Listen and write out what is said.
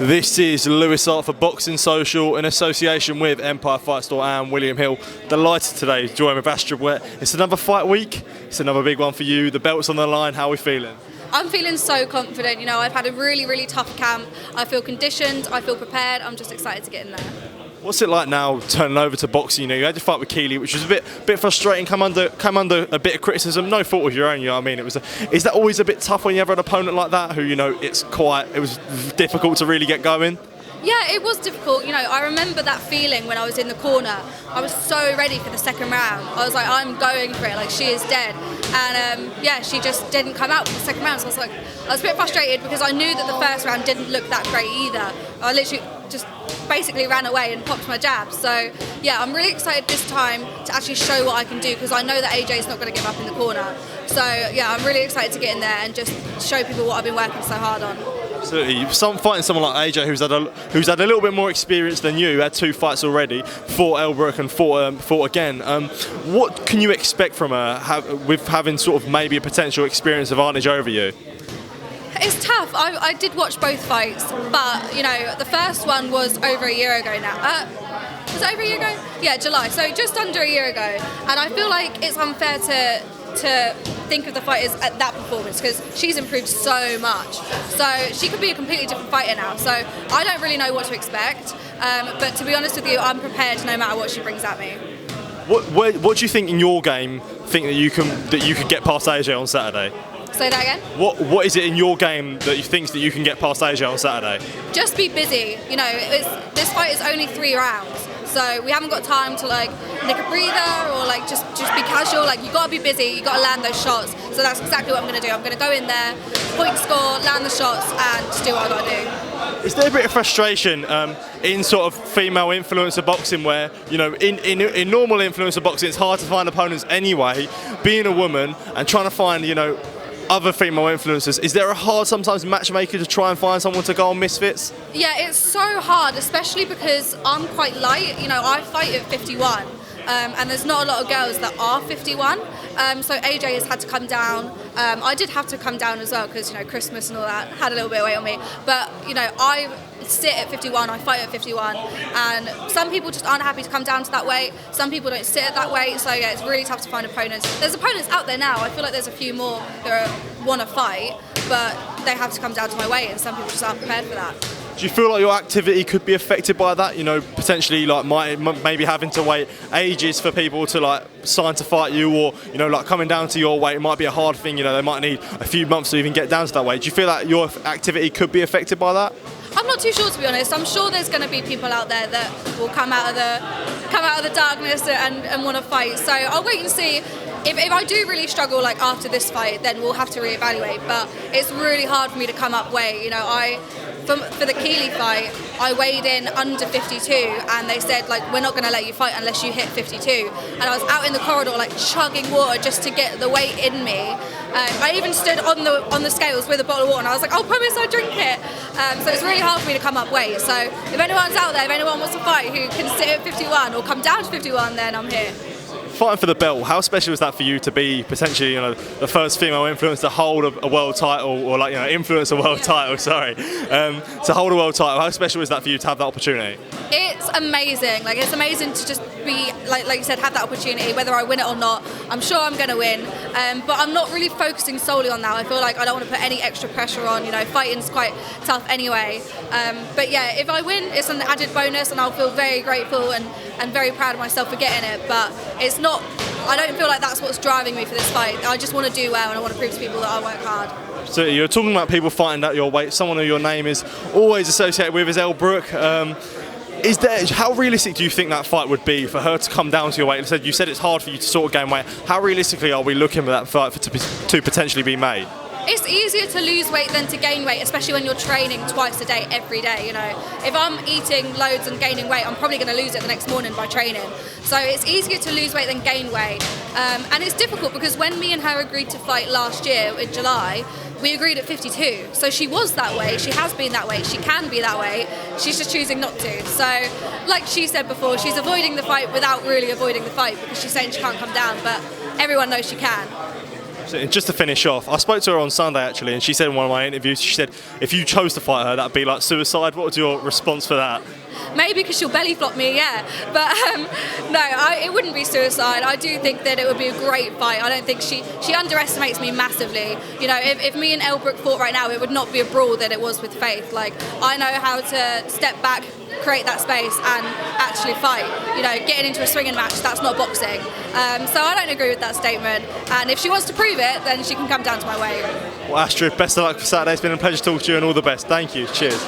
This is Louis Hart for Boxing Social in association with Empire Fight Store and William Hill. Delighted today to join with Astrid Wett. It's another fight week. It's another big one for you. The belt's on the line. How are we feeling? I'm feeling so confident. You know, I've had a really tough camp. I feel conditioned. I feel prepared. I'm just excited to get in there. What's it like now turning over to boxing? You know, you had your fight with Keely, which was a bit frustrating, come under a bit of criticism, no fault of your own, you know what I mean? Is that always a bit tough when you have an opponent like that who, you know, it was difficult to really get going? Yeah, it was difficult. You know, I remember that feeling when I was in the corner. I was so ready for the second round. I was like, I'm going for it, like she is dead. And yeah, she just didn't come out for the second round. So I was a bit frustrated because I knew that the first round didn't look that great either. I literally just basically ran away and popped my jab. So yeah, I'm really excited this time to actually show what I can do because I know that AJ's not going to give up in the corner. So yeah, I'm really excited to get in there and just show people what I've been working so hard on. Absolutely. Fighting someone like AJ who's had a little bit more experience than you, had 2 fights already, fought Elle Brooke and fought again. What can you expect from her with having sort of maybe a potential experience advantage over you? It's tough. I did watch both fights, but you know, the first one was over a year ago now. Was it over a year ago? Yeah, July. So just under a year ago. And I feel like it's unfair to think of the fight as at that performance because she's improved so much. So she could be a completely different fighter now. So I don't really know what to expect. But to be honest with you, I'm prepared no matter what she brings at me. What do you think in your game that you could get past AJ on Saturday? Say that again? What is it in your game that you think that you can get past AJ on Saturday? Just be busy. You know, this fight is only 3 rounds. So we haven't got time to like nick a breather or like just be casual. Like you got to be busy. You got to land those shots. So that's exactly what I'm going to do. I'm going to go in there, point score, land the shots, and just do what I got to do. Is there a bit of frustration in sort of female influencer boxing where, you know, in normal influencer boxing it's hard to find opponents anyway, being a woman and trying to find, you know, other female influencers, is there a hard sometimes matchmaker to try and find someone to go on Misfits? Yeah, it's so hard, especially because I'm quite light. You know, I fight at 51, and there's not a lot of girls that are 51. So AJ has had to come down. I did have to come down as well because, you know, Christmas and all that had a little bit of weight on me. But, you know, I sit at 51, I fight at 51, and some people just aren't happy to come down to that weight. Some people don't sit at that weight, so yeah, it's really tough to find opponents. There's opponents out there now. I feel like there's a few more that want to fight, but they have to come down to my weight, and some people just aren't prepared for that. Do you feel like your activity could be affected by that? You know, potentially like maybe having to wait ages for people to like sign to fight you, or, you know, like coming down to your weight, it might be a hard thing. You know, they might need a few months to even get down to that weight. Do you feel like your activity could be affected by that? I'm not too sure, to be honest. I'm sure there's going to be people out there that will come out of the darkness and want to fight. So I'll wait and see. If I do really struggle like after this fight, then we'll have to reevaluate. But it's really hard for me to come up weight. You know, for the Keely fight, I weighed in under 52, and they said like, we're not going to let you fight unless you hit 52. And I was out in the corridor like chugging water just to get the weight in me. I even stood on the scales with a bottle of water, and I was like, "Oh, promise I'll drink it." So it's really hard for me to come up weight. So if anyone's out there, if anyone wants to fight who can sit at 51 or come down to 51, then I'm here. Fighting for the belt, how special is that for you to be potentially, you know, the first female influencer to hold a world title, or like, you know, influence a world title, sorry, to hold a world title? How special is that for you to have that opportunity? It's amazing. Like, it's amazing to just be, like you said, have that opportunity, whether I win it or not. I'm sure I'm going to win, but I'm not really focusing solely on that. I feel like I don't want to put any extra pressure on. You know, fighting's quite tough anyway. But yeah, if I win, it's an added bonus, and I'll feel very grateful and very proud of myself for getting it. But it's not, I don't feel like that's what's driving me for this fight. I just want to do well, and I want to prove to people that I work hard. So you're talking about people fighting at your weight. Someone who your name is always associated with is Elle Brooke. How realistic do you think that fight would be for her to come down to your weight? You said it's hard for you to sort of gain weight. How realistically are we looking for that fight to potentially be made? It's easier to lose weight than to gain weight, especially when you're training twice a day, every day. You know, if I'm eating loads and gaining weight, I'm probably going to lose it the next morning by training. So it's easier to lose weight than gain weight. And it's difficult because when me and her agreed to fight last year in July, we agreed at 52. So she was that way, she has been that way, she can be that way, she's just choosing not to. So like she said before, she's avoiding the fight without really avoiding the fight because she's saying she can't come down, but everyone knows she can. And just to finish off, I spoke to her on Sunday actually, and she said in one of my interviews, she said if you chose to fight her, that'd be like suicide. What was your response for that? Maybe because she'll belly flop me, yeah. But no, it wouldn't be suicide. I do think that it would be a great fight. I don't think she underestimates me massively. You know, if me and Elle Brooke fought right now, it would not be a brawl that it was with Faith. Like, I know how to step back, create that space and actually fight. You know, getting into a swinging match, that's not boxing. So I don't agree with that statement. And if she wants to prove it, then she can come down to my way. Well, Astrid, best of luck for Saturday. It's been a pleasure talking to you and all the best. Thank you. Cheers.